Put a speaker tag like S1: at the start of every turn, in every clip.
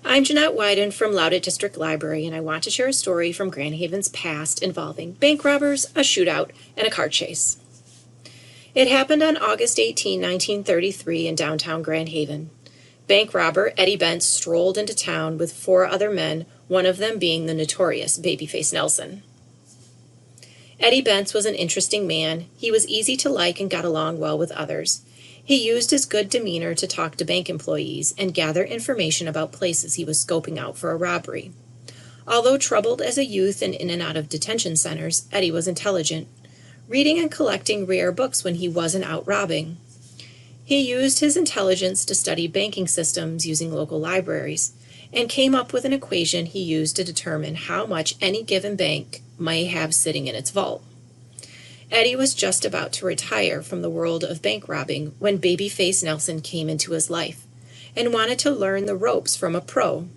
S1: I'm Jeanette Weiden from Loudoun District Library, and I want to share a story from Grand Haven's past involving bank robbers, a shootout, and a car chase. It happened on August 18, 1933 in downtown Grand Haven. Bank robber Eddie Bentz strolled into town with 4 other men, one of them being the notorious Babyface Nelson. Eddie Bentz was an interesting man. He was easy to like and got along well with others. He used his good demeanor to talk to bank employees and gather information about places he was scoping out for a robbery. Although troubled as a youth and in and out of detention centers, Eddie was intelligent, reading and collecting rare books when he wasn't out robbing. He used his intelligence to study banking systems using local libraries and came up with an equation he used to determine how much any given bank may have sitting in its vault. Eddie was just about to retire from the world of bank robbing when Babyface Nelson came into his life and wanted to learn the ropes from a pro.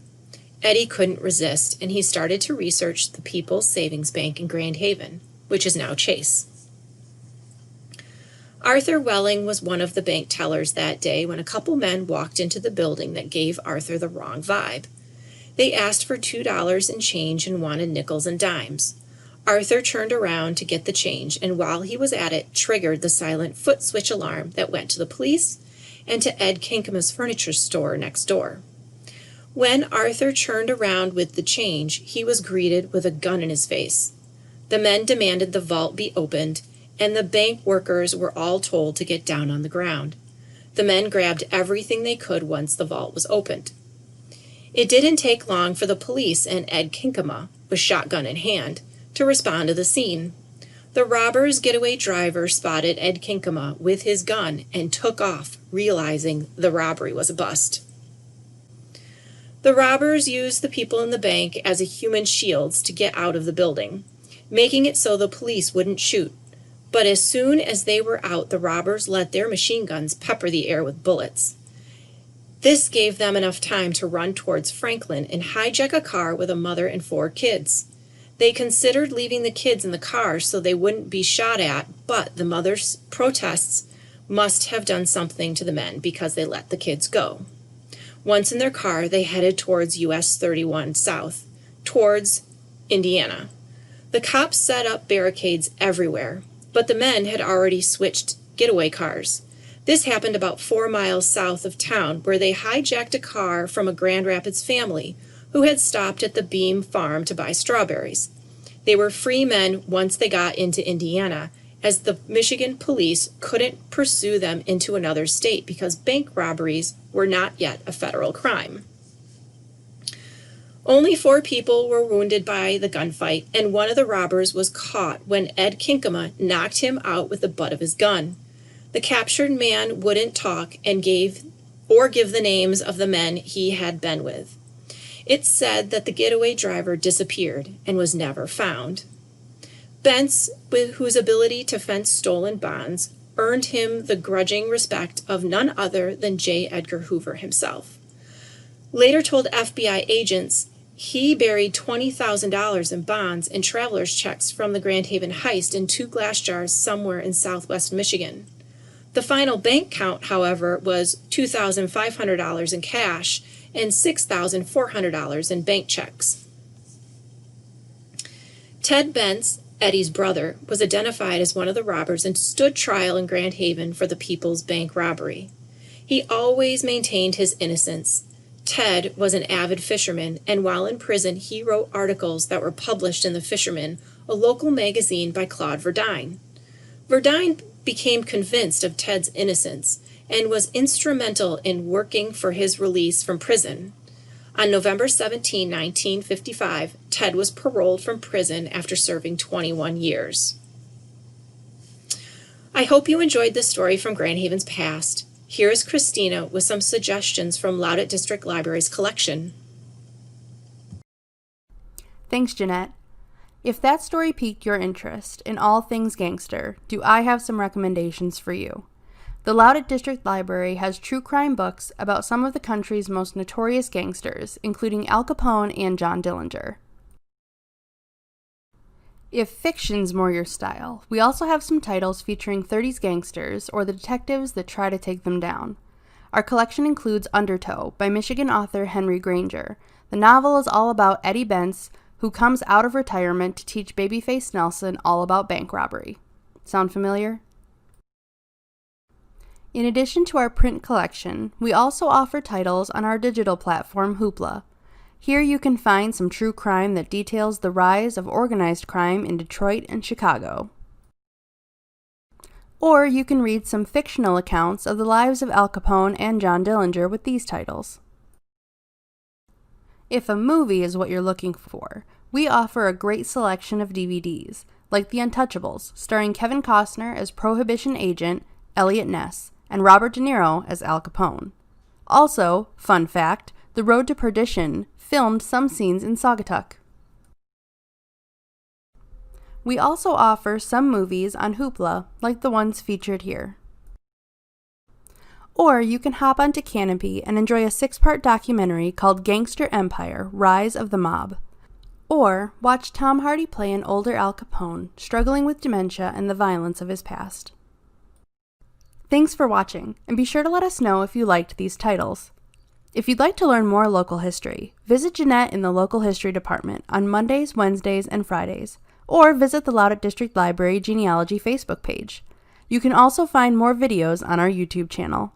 S1: Eddie couldn't resist, and he started to research the People's Savings Bank in Grand Haven, which is now Chase. Arthur Welling was one of the bank tellers that day when a couple men walked into the building that gave Arthur the wrong vibe. They asked for $2 in change and wanted nickels and dimes. Arthur turned around to get the change, and while he was at it, triggered the silent foot switch alarm that went to the police and to Ed Kinkama's furniture store next door. When Arthur turned around with the change, he was greeted with a gun in his face. The men demanded the vault be opened, and the bank workers were all told to get down on the ground. The men grabbed everything they could once the vault was opened. It didn't take long for the police and Ed Kinkama, with shotgun in hand, to respond to the scene. The robber's getaway driver spotted Ed Kinkama with his gun and took off, realizing the robbery was a bust. The robbers used the people in the bank as human shields to get out of the building, making it so the police wouldn't shoot. But as soon as they were out, the robbers let their machine guns pepper the air with bullets. This gave them enough time to run towards Franklin and hijack a car with a mother and 4 kids. They considered leaving the kids in the car so they wouldn't be shot at, but the mother's protests must have done something to the men because they let the kids go. Once in their car, they headed towards US 31 South, towards Indiana. The cops set up barricades everywhere, but the men had already switched getaway cars. This happened about 4 miles south of town, where they hijacked a car from a Grand Rapids family who had stopped at the Beam Farm to buy strawberries. They were free men once they got into Indiana, as the Michigan police couldn't pursue them into another state because bank robberies were not yet a federal crime. Only 4 people were wounded by the gunfight, and one of the robbers was caught when Ed Kinkama knocked him out with the butt of his gun. The captured man wouldn't talk and give the names of the men he had been with. It's said that the getaway driver disappeared and was never found. Bentz, whose ability to fence stolen bonds, earned him the grudging respect of none other than J. Edgar Hoover himself. Later told FBI agents he buried $20,000 in bonds and traveler's checks from the Grand Haven heist in 2 glass jars somewhere in southwest Michigan. The final bank count, however, was $2,500 in cash and $6,400 in bank checks. Ted Bentz, Eddie's brother, was identified as one of the robbers and stood trial in Grand Haven for the People's Bank robbery. He always maintained his innocence. Ted was an avid fisherman, and while in prison, he wrote articles that were published in The Fisherman, a local magazine by Claude Verdine. Verdine became convinced of Ted's innocence and was instrumental in working for his release from prison. On November 17, 1955, Ted was paroled from prison after serving 21 years. I hope you enjoyed this story from Grand Haven's past. Here is Christina with some suggestions from Loudoun District Library's collection.
S2: Thanks, Jeanette. If that story piqued your interest in all things gangster, do I have some recommendations for you. The Loudoun District Library has true crime books about some of the country's most notorious gangsters, including Al Capone and John Dillinger. If fiction's more your style, we also have some titles featuring 30s gangsters or the detectives that try to take them down. Our collection includes Undertow by Michigan author Henry Granger. The novel is all about Eddie Bentz, who comes out of retirement to teach Babyface Nelson all about bank robbery. Sound familiar? In addition to our print collection, we also offer titles on our digital platform, Hoopla. Here you can find some true crime that details the rise of organized crime in Detroit and Chicago. Or you can read some fictional accounts of the lives of Al Capone and John Dillinger with these titles. If a movie is what you're looking for, we offer a great selection of DVDs, like The Untouchables, starring Kevin Costner as Prohibition agent Elliot Ness and Robert De Niro as Al Capone. Also, fun fact, The Road to Perdition filmed some scenes in Saugatuck. We also offer some movies on Hoopla, like the ones featured here. Or you can hop onto Canopy and enjoy a 6-part documentary called Gangster Empire: Rise of the Mob. Or watch Tom Hardy play an older Al Capone, struggling with dementia and the violence of his past. Thanks for watching, and be sure to let us know if you liked these titles. If you'd like to learn more local history, visit Jeanette in the Local History Department on Mondays, Wednesdays, and Fridays, or visit the Loudoun District Library Genealogy Facebook page. You can also find more videos on our YouTube channel.